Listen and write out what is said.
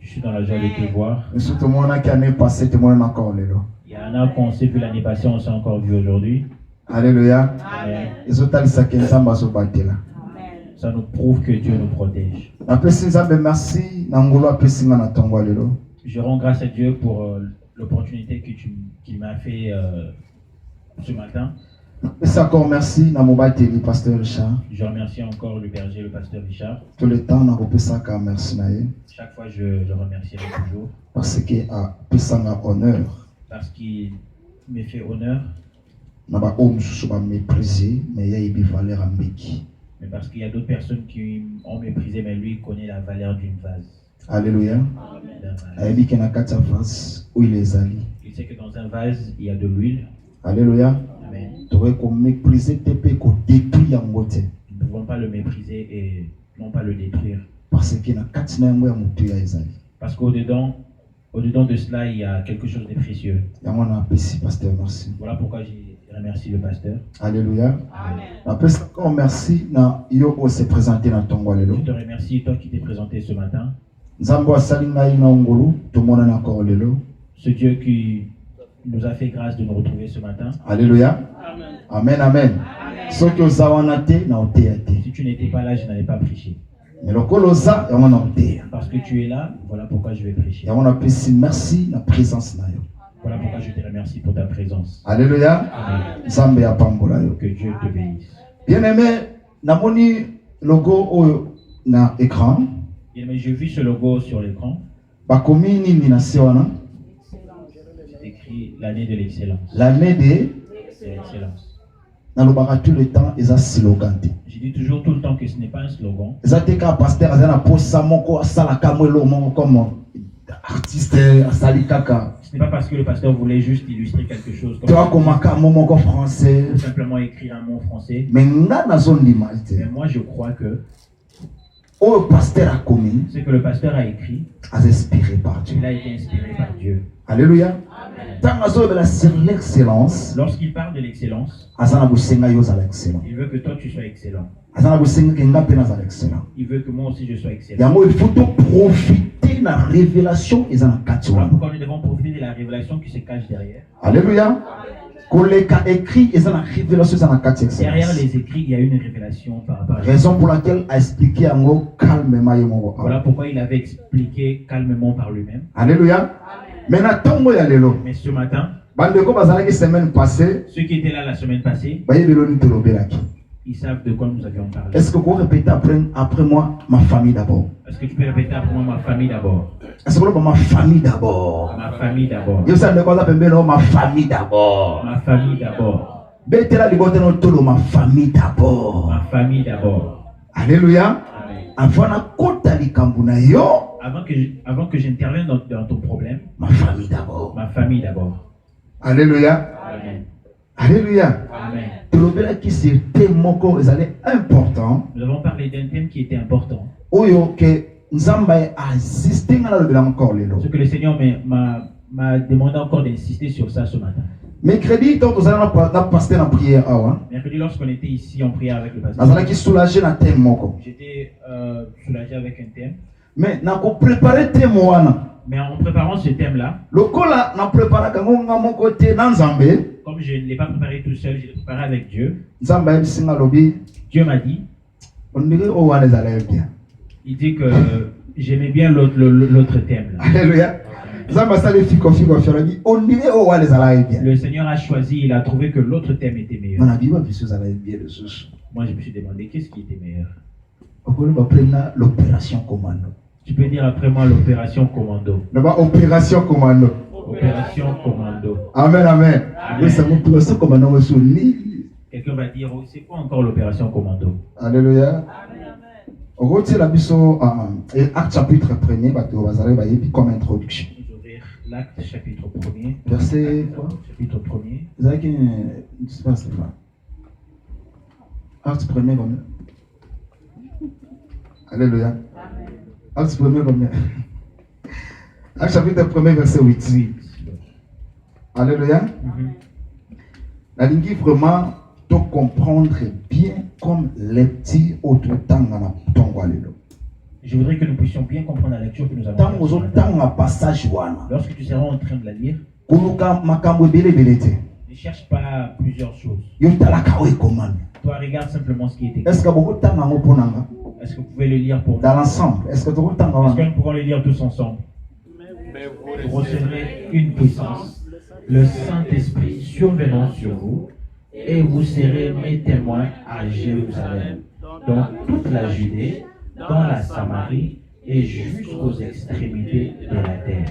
Je suis dans la joie de te voir. Il y en a qu'on s'est vu l'année passée, on s'est encore vu aujourd'hui. Alléluia. Amen. Amen. Ça nous prouve que Dieu nous protège. Je rends grâce à Dieu pour l'opportunité qu'il m'a fait ce matin. Merci, pasteur Richard. Je remercie encore le berger, le pasteur Richard. Tout le temps, merci. Chaque fois, je le remercierai toujours. Parce qu'il a honneur. Parce qu'il me fait honneur. Mais parce qu'il y a d'autres personnes qui ont méprisé, mais lui, il connaît la valeur d'une vase. Alléluia. Il sait que dans un vase, il y a de l'huile. Alléluia. Amen. Nous ne pouvons pas le mépriser et non pas le détruire. Parce qu'au-dedans de cela, il y a quelque chose de précieux. Voilà pourquoi je remercie le pasteur. Alléluia. Amen. Merci. Je te remercie, toi qui t'es présenté ce matin. Ce Dieu qui nous a fait grâce de nous retrouver ce matin. Alléluia. Amen. Amen. Si tu n'étais pas là, je n'allais pas prêcher. Parce que tu es là, voilà pourquoi je vais prêcher. Merci la présence. Voilà pourquoi je te remercie pour ta présence. Alléluia. Amen. Que Dieu te bénisse. Bien-aimé, namoni logo na écran. Bien-aimé, j'ai vu ce logo sur l'écran. C'est écrit l'année de l'excellence. L'année de l'excellence. Tout le temps, ils ont slogan. Je dis toujours tout le temps que ce n'est pas un slogan. Ils ont été pasteur, ils ont posé comme artiste, ce n'est pas parce que le pasteur voulait juste illustrer quelque chose comme français, simplement écrire un mot français. Mais moi je crois que ce que le pasteur a écrit a inspiré par Dieu. Il a été inspiré par Dieu. Alléluia. L'excellence. Lorsqu'il parle de l'excellence, il veut que toi tu sois excellent. Il veut que moi aussi je sois excellent. Il faut profiter de la révélation. Pourquoi nous devons profiter de la révélation qui se cache derrière. Alléluia. Derrière les écrits, il y a une révélation par rapport à raison pour laquelle il a expliqué calmement. Voilà pourquoi il avait expliqué calmement par lui-même. Alléluia. Mais ce matin, ceux qui étaient là la semaine passée, ils savent de quoi nous avions parlé. Est-ce que vous répétez après moi, ma famille d'abord? Est-ce que tu peux répéter après moi, ma famille d'abord? Est-ce que vous répétez ma famille d'abord? Ma famille d'abord. Vous savez quoi ça fait? Ma famille d'abord. Ma famille d'abord. Ma famille d'abord. Ma famille d'abord. Alléluia. Avant que j'intervienne dans ton problème, ma famille d'abord. Ma famille d'abord. Alléluia. Amen. Alléluia. Amen. Important. Nous avons parlé d'un thème qui était important. Ce que le Seigneur m'a demandé encore d'insister sur ça ce matin. Mercredi, lorsqu'on était ici en prière avec le pasteur, j'étais soulagé avec un thème. Mais en préparant ce thème-là, comme je ne l'ai pas préparé tout seul, je l'ai préparé avec Dieu. Dieu m'a dit, il dit que j'aimais bien l'autre thème. Alléluia. Le Seigneur a choisi, il a trouvé que l'autre thème était meilleur. Moi, je me suis demandé qu'est-ce qui était meilleur. L'opération commando. Tu peux dire après moi l'opération commando. Opération commando. Opération commando. Amen, amen. Quelqu'un va dire, c'est quoi encore l'opération commando? Alléluia. Acte chapitre 1er, comme introduction. L'acte chapitre 1er. Verset quoi? Chapitre 1er. Acte 1er combien? Alléluia. Acte 1er combien? Acte chapitre 1er, verset 8. Alléluia. La ligne vraiment de comprendre bien comme les petits autres temps dans ton Je voudrais que nous puissions bien comprendre la lecture que nous avons faite. Lorsque tu seras en train de la lire, ne cherche pas plusieurs choses. Toi, regarde simplement ce qui est écrit. Est-ce que vous pouvez le lire pour nous? Dans l'ensemble. Est-ce que nous pouvons le lire tous ensemble? Vous recevrez une puissance, le Saint-Esprit survenant sur vous, et vous serez mes témoins à Jérusalem, dans toute la Judée, dans la Samarie et jusqu'aux extrémités de la terre.